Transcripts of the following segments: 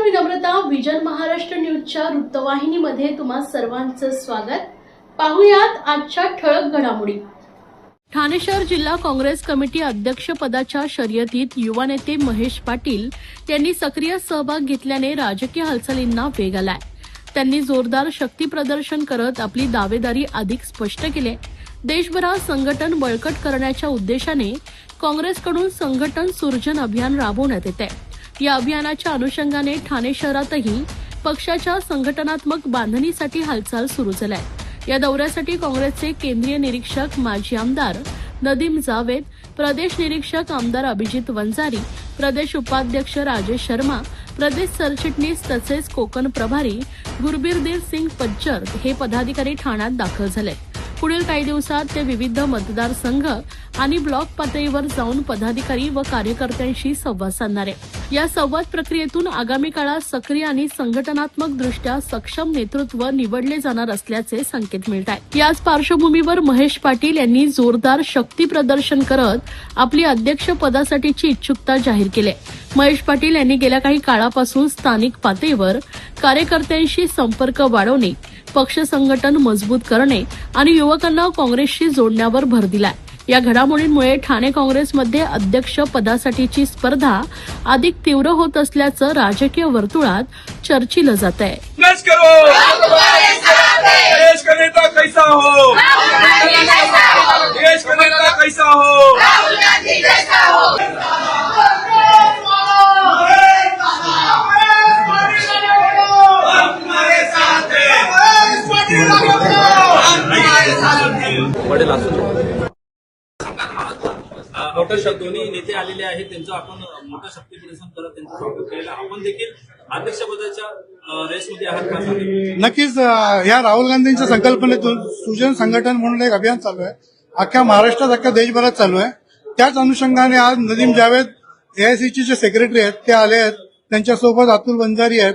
मी नम्रता. Vision Maharashtra न्यूजच्या वृत्तवाहिनीमध्ये तुम्हा सर्वांचं स्वागत. पाहुयात आजच्या ठळक घडामोडी. ठाणे शहर जिल्हा काँग्रेस कमिटी अध्यक्षपदाच्या शर्यतीत युवा नेते महेश पाटील यांनी सक्रिय सहभाग घेतल्याने राजकीय हालचालींना वेग आलाय. त्यांनी जोरदार शक्ती प्रदर्शन करत आपली दावेदारी अधिक स्पष्ट केली. देशभरात संघटन बळकट करण्याच्या उद्देशाने काँग्रेसकडून संघटन सुरजन अभियान राबवण्यात येते. या अभियानाच्या अनुषंगाने ठाणे शहरातही पक्षाच्या संघटनात्मक बांधणीसाठी हालचाल सुरू झालाय. या दौऱ्यासाठी काँग्रेसचे केंद्रीय निरीक्षक माजी आमदार नदीम जावेद, प्रदेश निरीक्षक आमदार अभिजित वंजारी, प्रदेश उपाध्यक्ष राजेश शर्मा, प्रदेश सरचिटणीस तसेच कोकण प्रभारी गुरबीरदेव सिंग पज्जर हे पदाधिकारी ठाण्यात दाखल झाले. पुढील काही दिवसात ते विविध मतदारसंघ आणि ब्लॉक पातळीवर जाऊन पदाधिकारी व कार्यकर्त्यांशी संवाद साधणार आहे. या संवाद प्रक्रियेतून आगामी काळात सक्रिय आणि संघटनात्मक दृष्ट्या सक्षम नेतृत्व निवडले जाणार असल्याचे संकेत मिळत आहेत. याच पार्श्वभूमीवर महेश पाटील यांनी जोरदार शक्ती प्रदर्शन करत आपली अध्यक्षपदासाठीची इच्छुकता जाहीर केली. महेश पाटील यांनी गेल्या काही काळापासून स्थानिक पातळीवर कार्यकर्त्यांशी संपर्क वाढवणे, पक्ष संघटन मजबूत करणे आणि युवकांना काँग्रेसशी जोडण्यावर भर दिलाय. या घडामोडींमुळे ठाणे काँग्रेसमध्ये अध्यक्ष पदासाठीची स्पर्धा अधिक तीव्र होत असल्याचं राजकीय वर्तुळात चर्चिलं जात आहे. मोठं दोन्ही नेते आलेले आहेत, त्यांचं आपण मोठं शक्ती प्रदर्शन करत त्यांचं स्वागत केलेलं. आपण देखील अध्यक्षपदाच्या रेसमध्ये आहात का? नक्कीच. या राहुल गांधींच्या संकल्पनेतून सुजन संघटन म्हणून एक अभियान चालू आहे. अख्ख्या महाराष्ट्रात, अख्ख्या देशभरात चालू आहे. त्याच अनुषंगाने आज नदीम जावेद एआयसीचे जे सेक्रेटरी आहेत ते आले आहेत. त्यांच्यासोबत अतुल वंजारी आहेत,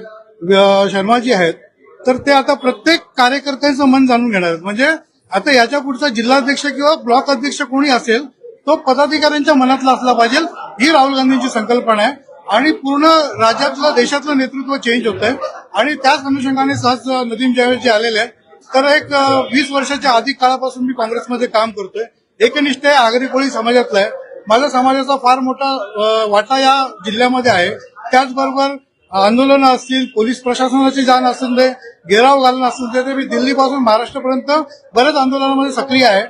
शर्माजी आहेत. तर ते आता प्रत्येक कार्यकर्त्यांचं मन जाणून घेणार आहेत. म्हणजे आता याच्या पुढचा जिल्हाध्यक्ष किंवा ब्लॉक अध्यक्ष कोणी असेल तो पदाधिकाऱ्यांच्या मनातला असला पाहिजे, ही राहुल गांधींची संकल्पना आहे. आणि पूर्ण राज्यातलं, देशातलं नेतृत्व चेंज होत आहे. आणि त्याच अनुषंगाने सहज नदीम जावेद जे आलेले आहेत. तर एक 20 वर्षाच्या अधिक काळापासून मी काँग्रेसमध्ये काम करतोय. एकनिष्ठ आहे, आगरी कोळी समाजातला आहे. माझ्या समाजाचा फार मोठा वाटा या जिल्ह्यामध्ये आहे. त्याचबरोबर आंदोलनं असतील, पोलीस प्रशासनाची जाण असून दे, घेराव घालणं असून दे, ते मी दिल्लीपासून महाराष्ट्रापर्यंत बऱ्याच आंदोलनामध्ये सक्रिय आहे.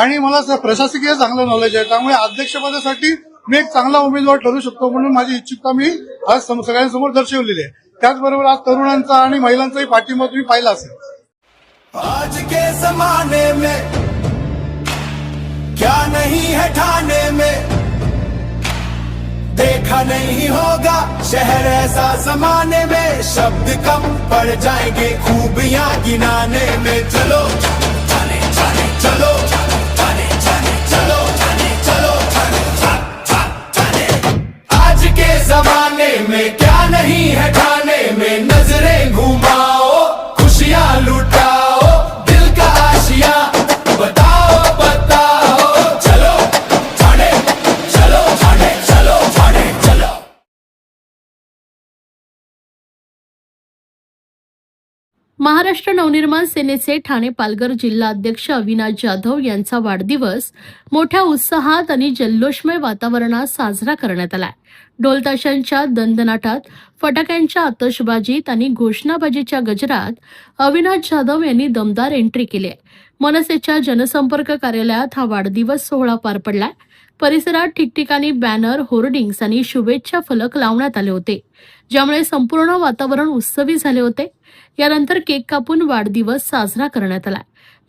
आणि मला प्रशासकीय चांगलं नॉलेज आहे. त्यामुळे अध्यक्षपदासाठी मी एक चांगला उमेदवार ठरू शकतो म्हणून माझी इच्छुकता मी आज सगळ्यांसमोर दर्शवलेली आहे. त्याचबरोबर आज तरुणांचा आणि महिलांचाही पाठिंबा तुम्ही पाहिला असेल. आज के जमाने में क्या नहीं है ठाणे में, देखा नहीं होगा शहर ऐसा जमाने में, शब्द कम पड़ जाएंगे खूबियां गिनाने में. चलो जाने जाने चलो जाने जाने चलो जाने चलो जाने. आज के जमाने में क्या नहीं है ठाणे में, नजरें घुमाओ, खुशियां लुटाओ, दिल का आशिया बताओ बताओ. चलो जाने चलो जाने चलो जाने चलो. महाराष्ट्र नवनिर्माण सेनेचे ठाणे पालघर जिल्हा अध्यक्ष अविनाश जाधव यांचा वाढदिवस मोठ्या उत्साहात आणि जल्लोषमय वातावरणात साजरा करण्यात आला. ढोलताशांच्या दणदणाटात, फटाक्यांच्या आतषबाजीत आणि घोषणाबाजीच्या गजरात अविनाश जाधव यांनी दमदार एंट्री केली. मनसेच्या जनसंपर्क कार्यालयात हा वाढदिवस सोहळा पार पडला. परिसरात ठिकठिकाणी बॅनर, होर्डिंग्स आणि शुभेच्छा फलक लावण्यात आले होते, ज्यामुळे संपूर्ण वातावरण उत्सवी झाले होते. यानंतर केक कापून वाढदिवस साजरा करण्यात आला.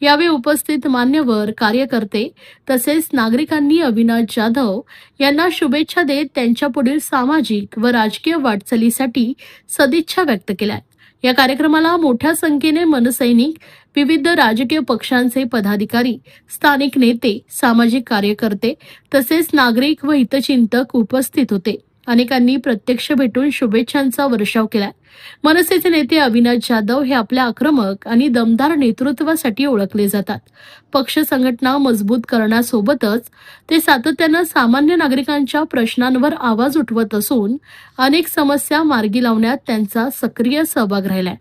यावेळी उपस्थित मान्यवर, कार्यकर्ते तसेच नागरिकांनी अविनाश जाधव यांना शुभेच्छा देत त्यांच्या पुढील सामाजिक व राजकीय वाटचालीसाठी सदिच्छा व्यक्त केल्या. या कार्यक्रमाला मोठ्या संख्येने मनसैनिक, विविध राजकीय पक्षांचे पदाधिकारी, स्थानिक नेते, सामाजिक कार्यकर्ते तसेच नागरिक व हितचिंतक उपस्थित होते. अनेकांनी प्रत्यक्ष भेटून शुभेच्छांचा वर्षाव केलाय. मनसेचे नेते अविनाश जाधव हे आपल्या आक्रमक आणि दमदार नेतृत्वासाठी ओळखले जातात. पक्ष संघटना मजबूत करण्यासोबतच ते सातत्यानं सामान्य नागरिकांच्या प्रश्नांवर आवाज उठवत असून अनेक समस्या मार्गी लावण्यात त्यांचा सक्रिय सहभाग राहिलाय.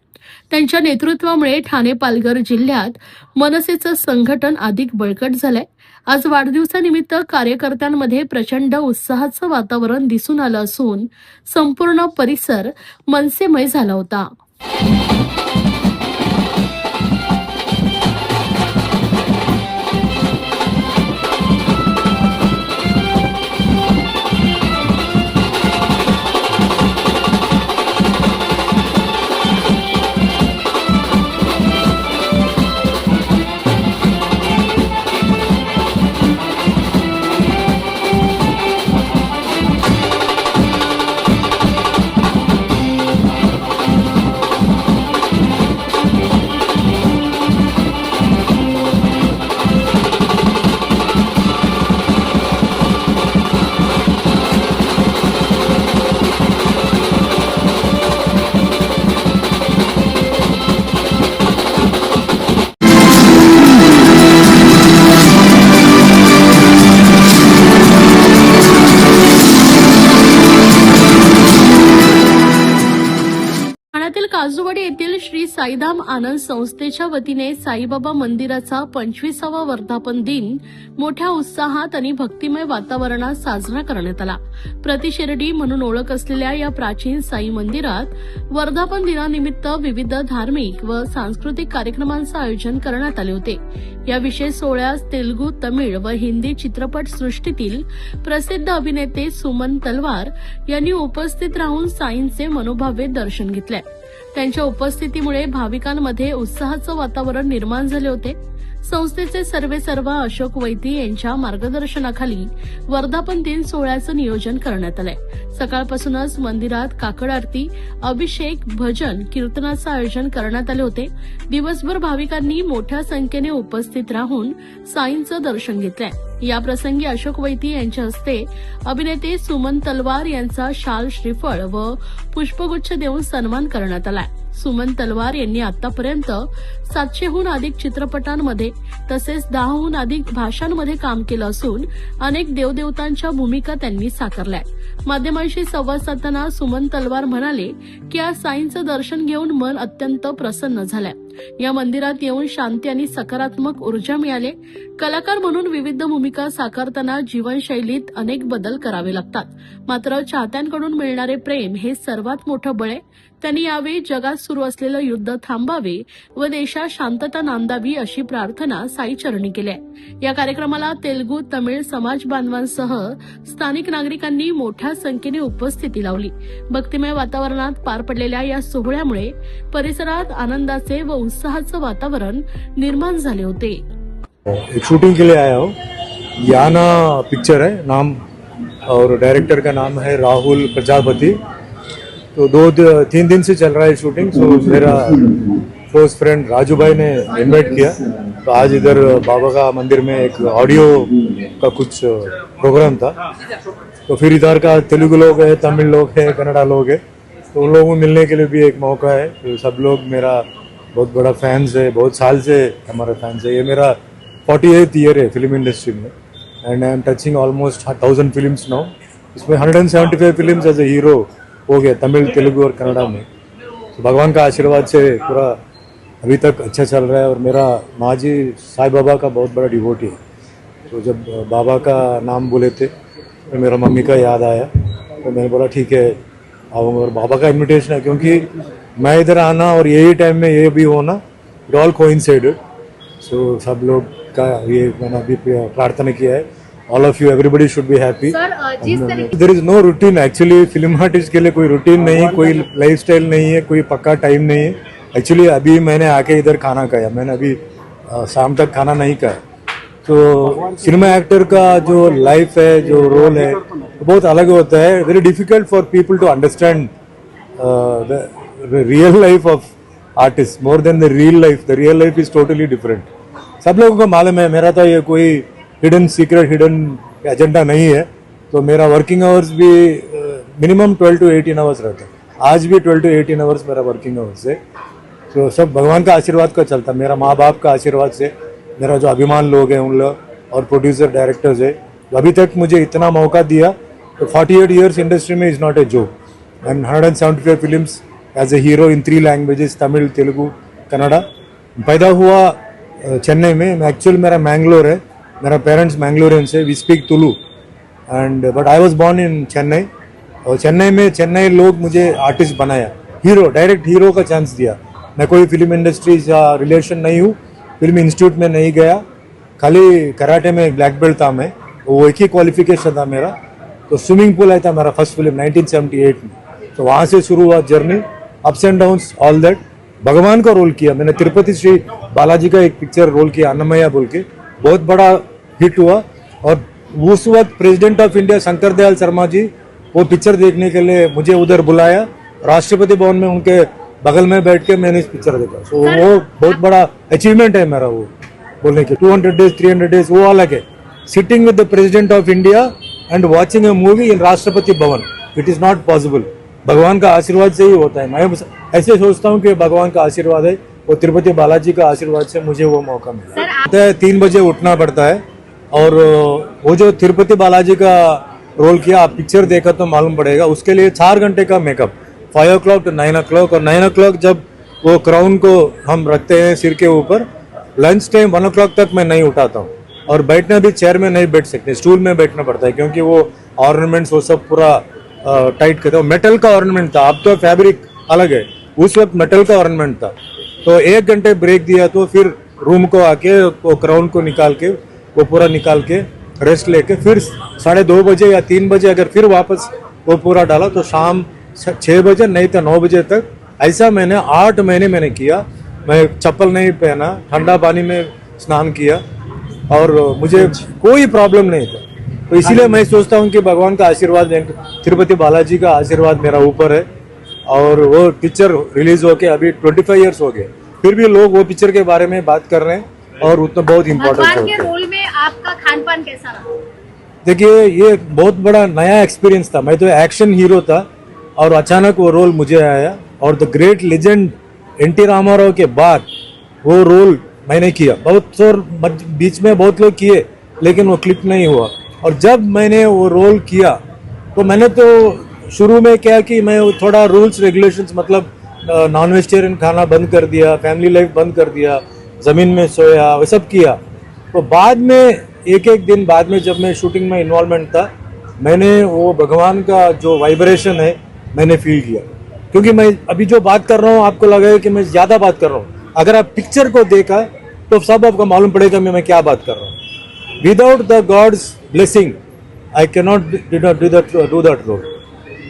त्यांच्या नेतृत्वामुळे ठाणे पालघर जिल्ह्यात मनसेचं संघटन अधिक बळकट झालंय. आज वाढदिवसानिमित्त कार्यकर्त्यांमध्ये प्रचंड उत्साहाचं वातावरण दिसून आलं असून संपूर्ण परिसर मनसेमय झाला होता. ठाण्यातील काजूवाडी येथील श्री साईधाम आनंद संस्थेच्या वतीने साईबाबा मंदिराचा 25वा वर्धापन दिन मोठ्या उत्साहात आणि भक्तिमय वातावरणात साजरा करण्यात आला. प्रतिशिर्डी म्हणून ओळख असलेल्या या प्राचीन साई मंदिरात वर्धापन दिनानिमित्त विविध धार्मिक व सांस्कृतिक कार्यक्रमांचं आयोजन करण्यात आले होते. या विशेष सोहळ्यास तेलुगू, तमिळ व हिंदी चित्रपट सृष्टीतील प्रसिद्ध अभिनेते सुमन तलवार यांनी उपस्थित राहून साईंचे मनोभावे दर्शन घेतले. त्यांच्या उपस्थितीमुळे भाविकांमध्ये उत्साहाचं वातावरण निर्माण झाले होते. संस्थेचे सर्वेसर्वा अशोक वैती यांच्या मार्गदर्शनाखाली वर्धापन दिन सोहळ्याचं नियोजन करण्यात आलंय. सकाळपासूनच मंदिरात काकड आरती, अभिषेक, भजन, कीर्तनाचं आयोजन करण्यात आले होते. दिवसभर भाविकांनी मोठ्या संख्येने उपस्थित राहून साईंचं दर्शन घेतलंय. याप्रसंगी अशोक वैती यांच्या हस्ते अभिनेते सुमन तलवार यांचा शाल, श्रीफळ व पुष्पगुच्छ देऊन सन्मान करण्यात आलाय. सुमन तलवार यांनी आतापर्यंत 700हून अधिक चित्रपटांमध्ये तसेच 10हून अधिक भाषांमध्ये काम केलं असून अनेक देवदेवतांच्या भूमिका त्यांनी साकारल्या. माध्यमांशी संवाद साधताना सुमन तलवार म्हणाले की आज साईंचं दर्शन घेऊन मन अत्यंत प्रसन्न झालंय. या मंदिरात येऊन शांती आणि सकारात्मक ऊर्जा मिळाली. कलाकार म्हणून विविध भूमिका साकारताना जीवनशैलीत अनेक बदल करावे लागतात, मात्र चाहत्यांकडून मिळणारे प्रेम हे सर्वात मोठं बळ आहे. त्यांनी यावेळी जगात सुरू असलेलं युद्ध थांबावे व देशात शांतता नांदावी अशी प्रार्थना साईचरणी केली आहे. या कार्यक्रमाला तेलुगू, तमिळ समाज बांधवांसह स्थानिक नागरिकांनी मोठ्या संख्येने उपस्थिती लावली. भक्तिमय वातावरणात पार पडलेल्या या सोहळ्यामुळे परिसरात आनंदाचे व उत्साहाचं वातावरण निर्माण झाले होते. एक शूटिंग के लिए आया हूँ. याना पिक्चर है नाम और डायरेक्टर का नाम है राहुल प्रजापति. तो 2-3 दिन से चल रहा है शूटिंग. सो मेरा क्लोज फ्रेंड राजू भाई ने इनवाइट किया, तो आज इधर बाबा का मंदिर में एक ऑडियो का कुछ प्रोग्राम था. तो फिर इधर का तेलुगु लोग है, तमिल लोग है, कन्नड़ा लोग है, तो उन लोगों को मिलने के लिए भी एक मौका है. तो सब लोग मेरा बहुत बड़ा फैंस है, बहुत साल से हमारा फैंस है. ये मेरा 48th ईयर है फिल्म इंडस्ट्री में end I am touching almost 1000 films now. इसमें 175 फिल्म्स एज ए हीरो हो गया तमिल, तेलुगु और कन्नड़ा में. तो भगवान का आशीर्वाद से पूरा अभी तक अच्छा चल रहा है. और मेरा माँ जी साई बाबा का बहुत बड़ा डिवोटी है. तो जब बाबा का नाम बोले थे तो मेरा मम्मी का याद आया, तो मैंने बोला ठीक है आऊँगा. और बाबा का इन्विटेशन है क्योंकि मैं इधर आना और यही टाइम में ये भी होना, इट ऑल कोइंसाइडेड. सो सब लोग का ये मैंने अभी प्रार्थना किया है. All of you, everybody should be happy. There is no routine actually. Film artist के लिए कोई रूटीन नहीं, कोई लाइफस्टाइल नहीं है, कोई पक्का टाइम नहीं है. एक्चुअली अभी मैंने आके इधर खाना खाया, मैंने अभी शाम तक खाना नहीं खाया. तो सिनेमा एक्टर का जो लाइफ है, जो रोल है, वो बहुत अलग होता है. Very difficult for people to understand the real life of artist more than the real life. The real life is totally different. सब लोगों को मालूम है. मेरा तो ये कोई हिडन सीक्रेट, हिडन एजेंडा नहीं है. तो मेरा वर्किंग आवर्स भी मिनिमम 12 to 18 आवर्स रहता है। आज भी 12 to 18 आवर्स मेरा वर्किंग आवर्स है। तो सब भगवान का आशीर्वाद का चलता है, मेरा माँ बाप का आशीर्वाद से, मेरा जो अभिमान लोग हैं उन लोग और प्रोड्यूसर डायरेक्टर्स है, अभी तक मुझे इतना मौका दिया। तो 48 ईयर्स इंडस्ट्री में is not a joke. End 175 films as a hero in 3 languages, Tamil, Telugu, Kannada. पैदा हुआ चेन्नई में, एक्चुअल मेरा मैंगलोर है, मेरा पेरेंट्स मैंगलोरियंस है, we speak Tulu and but I was born in Chennai. और चेन्नई लोग मुझे आर्टिस्ट बनाया, हीरो, डायरेक्ट हीरो का चांस दिया। मैं कोई फिल्म इंडस्ट्री या रिलेशन नहीं हूँ, फिल्म इंस्टीट्यूट में नहीं गया, खाली कराटे में ब्लैक बेल्ट था मैं, वो एक ही क्वालिफिकेशन था मेरा। तो स्विमिंग पूल आया था मेरा फर्स्ट फिल्म 1978 में, तो वहाँ से शुरू हुआ journey, ups end downs all that. भगवान का रोल किया मैंने, तिरुपति श्री बालाजी का एक पिक्चर रोल किया, अन्नमैया बोल के, बहुत बड़ा हिट हुआ। और उस वक्त president of India Shankar Dayal Sharma ji वो पिक्चर देखने के लिए मुझे उधर बुलाया, राष्ट्रपति भवन में उनके बगल में बैठ के मैंने इस पिक्चर देखा। तो वो बहुत बड़ा अचीवमेंट है मेरा, वो बोलने के 200 डेज 300 डेज वो अलग है। सिटिंग विद the president of India end watching A movie in Rashtrapati Bhavan, it is not possible. भगवान का आशीर्वाद से ही होता है। मैं ऐसे सोचता हूँ कि भगवान का आशीर्वाद है, वो तिरुपति बालाजी का आशीर्वाद से मुझे वो मौका मिला। 3 बजे उठना पड़ता है और वो जो तिरुपति बालाजी का रोल किया, आप पिक्चर देखा तो मालूम पड़ेगा, उसके लिए 4 घंटे का मेकअप, 5 o'clock to 9 o'clock। और 9 o'clock जब वो क्राउन को हम रखते हैं सिर के ऊपर, लंच टाइम 1 o'clock तक मैं नहीं उठाता हूँ। और बैठना भी चेयर में नहीं बैठ सकते, स्टूल में बैठना पड़ता है, क्योंकि वो ऑर्नामेंट्स वो सब पूरा टाइट करते हैं। मेटल का ऑर्नामेंट था, अब तो फैब्रिक अलग है, उस वक्त मेटल का ऑर्नामेंट था। तो 1 घंटे ब्रेक दिया, तो फिर रूम को आके वो क्राउन को निकाल के, वो पूरा निकाल के रेस्ट लेके, फिर 2:30 बजे या 3 बजे अगर फिर वापस वो पूरा डाला, तो शाम 6 बजे नहीं तो 9 बजे तक। ऐसा मैंने 8 महीने मैंने किया। मैं चप्पल नहीं पहना, ठंडा पानी में स्नान किया और मुझे कोई प्रॉब्लम नहीं था। तो इसीलिए मैं सोचता हूँ कि भगवान का आशीर्वाद, तिरुपति बालाजी का आशीर्वाद मेरा ऊपर है। और वो पिक्चर रिलीज होके अभी 25 ईयर्स हो गए, फिर भी लोग वो पिक्चर के बारे में बात कर रहे हैं और उतना बहुत इम्पोर्टेंट है। भगवान के रोल में आपका खान पान कैसा रहा? देखिए, ये बहुत बड़ा नया एक्सपीरियंस था। मैं तो एक्शन हीरो था और अचानक वो रोल मुझे आया, और the great legend NT Rama Rao के बाद वो रोल मैंने किया। बीच में बहुत लोग किए, लेकिन वो क्लिक नहीं हुआ। और जब मैंने वो रोल किया, तो मैंने तो शुरू में क्या कि मैं थोड़ा रूल्स रेगुलेशंस, मतलब नॉन वेजिटेरियन खाना बंद कर दिया, फैमिली लाइफ बंद कर दिया, ज़मीन में सोया, वो सब किया। तो बाद में एक दिन बाद में जब मैं शूटिंग में इन्वॉल्वमेंट था, मैंने वो भगवान का जो वाइब्रेशन है मैंने फील किया। क्योंकि मैं अभी जो बात कर रहा हूँ, आपको लगेगा कि मैं ज़्यादा बात कर रहा हूँ, अगर आप पिक्चर को देखा तो सब आपको मालूम पड़ेगा मैं क्या बात कर रहा हूँ। Without the god's blessing I can not do that role.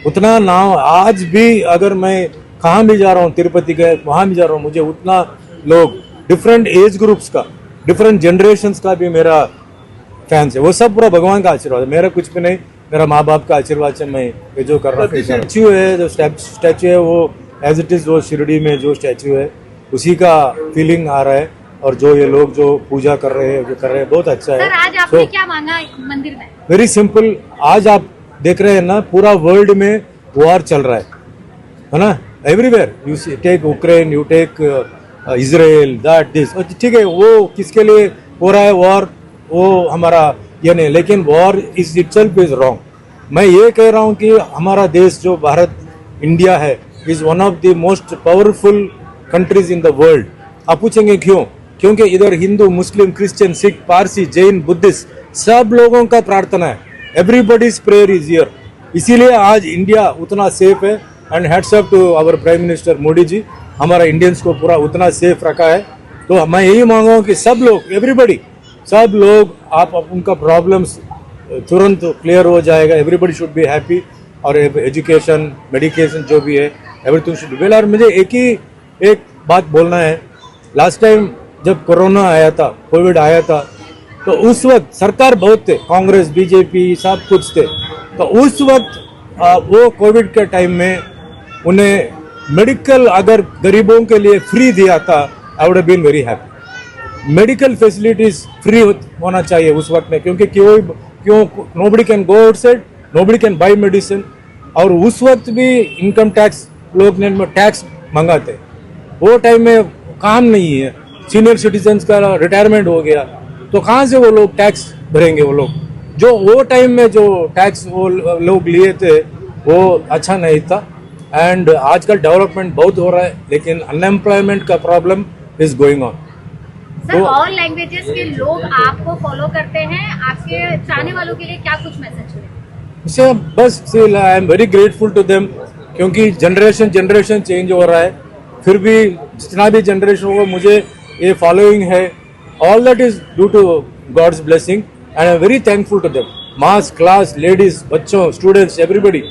उतना नाम आज भी अगर मैं कहाँ भी जा रहा हूँ, तिरुपति गए, वहाँ भी जा रहा हूँ, मुझे उतना लोग डिफरेंट एज ग्रुप्स का, डिफरेंट जनरेशन्स का भी मेरा फैंस है। वो सब पूरा भगवान का आशीर्वाद है, मेरा कुछ भी नहीं, मेरा माँ बाप का आशीर्वाद से मैं ये जो कर रहा हूँ। स्टैचू है, जो स्टैचू है वो एज इट इज़, वो शिरडी में जो स्टैचू है उसी का फीलिंग आ रहा है। और जो ये लोग जो पूजा कर रहे हैं, जो कर रहे हैं, बहुत अच्छा है। सर, आज आपने क्या मांगा मंदिर में? Very simple. आज आप देख रहे हैं ना, पूरा वर्ल्ड में वॉर चल रहा है ना, everywhere. You take Ukraine, you take Israel, that this, ठीक है, वो किसके लिए हो रहा है वॉर, वो हमारा ये नहीं, लेकिन war is itself is wrong. मैं ये कह रहा हूँ कि हमारा देश जो भारत, इंडिया है, is one of the most powerful countries in the world. आप पूछेंगे क्यों? क्योंकि इधर Hindu, Muslim, Christian, Sikh, Parsi, Jain, Buddhist, सब लोगों का प्रार्थना है। Everybody's prayer is here. इसीलिए आज इंडिया उतना सेफ है। And hats off to our prime minister Modi ji, हमारा इंडियंस को पूरा उतना सेफ रखा है। तो मैं यही मांगा हूँ कि सब लोग, एवरीबडी, सब लोग, आप उनका प्रॉब्लम्स तुरंत क्लियर हो जाएगा। Everybody should be happy. और एजुकेशन, मेडिकेशन जो भी है, एवरीथिंग शुड बी वेल। और मुझे एक बात बोलना है। लास्ट टाइम जब कोरोना आया था, कोविड आया था, तो उस वक्त सरकार बहुत थे, कांग्रेस, बीजेपी, सब कुछ थे। तो उस वक्त वो कोविड के टाइम में उन्हें मेडिकल अगर गरीबों के लिए फ्री दिया था, I would have been very happy. Medical facilities free होना चाहिए उस वक्त में, क्योंकि क्यों nobody can go outside, nobody can buy medicine. और उस वक्त भी इनकम टैक्स लोग ने टैक्स मंगाते, वो टाइम में काम नहीं है, सीनियर सिटीजन्स का रिटायरमेंट हो गया, तो कहाँ से वो लोग टैक्स भरेंगे? वो लोग जो वो टाइम में जो टैक्स वो लोग लिए थे वो अच्छा नहीं था। एंड आजकल डेवलपमेंट बहुत हो रहा है, लेकिन अनएम्प्लॉयमेंट का problem is going on. Sir, all languages के लोग आपको फॉलो करते हैं, आपके चाहने वालों के लिए क्या कुछ मैसेज है? इससे बस I am very grateful to them, क्योंकि जनरेशन चेंज हो रहा है, फिर भी जितना भी जनरेशन होगा मुझे ये फॉलोइंग है, all that is due to God's blessing and I am very thankful to them. Mass class, ladies, बच्चों, students, everybody,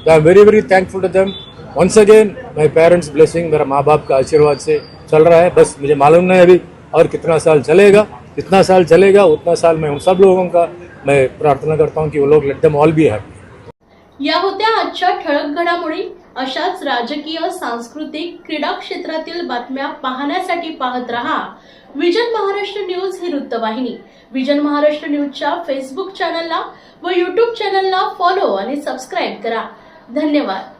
I am very very thankful to them. Once again my parents blessing, मेरा माँ बाप का आशीर्वाद से चल रहा है। बस मुझे मालूम नहीं अभी और कितना साल चलेगा, जितना साल चलेगा उतना साल मैं उन सब लोगों का मैं प्रार्थना करता हूँ कि वो लोग let them all be happy. या होत्या आजच्या ठळक घडामोडी। अशाच राजकीय, सांस्कृतिक, क्रीडा क्षेत्रातील बातम्या पाहण्यासाठी पाहत रहा विजन महाराष्ट्र न्यूज ही वृत्तवाहिनी। विजन महाराष्ट्र न्यूजच्या फेसबुक चॅनलला व यूट्यूब चॅनलला फॉलो आणि सबस्क्राईब करा। धन्यवाद।